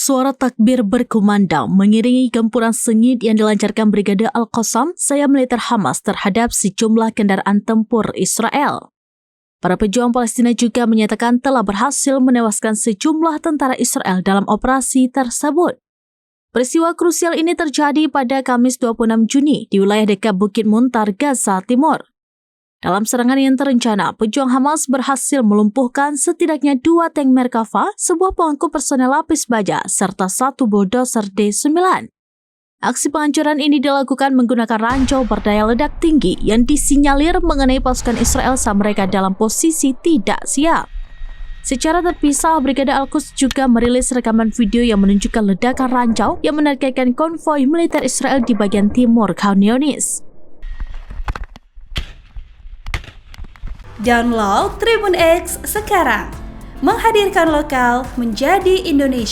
Suara takbir berkumandang mengiringi gempuran sengit yang dilancarkan Brigade Al-Qassam, sayap militer Hamas terhadap sejumlah kendaraan tempur Israel. Para pejuang Palestina juga menyatakan telah berhasil menewaskan sejumlah tentara Israel dalam operasi tersebut. Peristiwa krusial ini terjadi pada Kamis 26 Juni di wilayah dekat Bukit Muntar, Gaza Timur. Dalam serangan yang terencana, pejuang Hamas berhasil melumpuhkan setidaknya 2 tank Merkava, sebuah pengangkut personel lapis baja, serta 1 bulldozer D9. Aksi penghancuran ini dilakukan menggunakan ranjau berdaya ledak tinggi yang disinyalir mengenai pasukan Israel saat mereka dalam posisi tidak siap. Secara terpisah, Brigade Al-Quds juga merilis rekaman video yang menunjukkan ledakan ranjau yang menargetkan konvoi militer Israel di bagian timur Khan Younis. Download Tribun X sekarang, menghadirkan lokal menjadi Indonesia.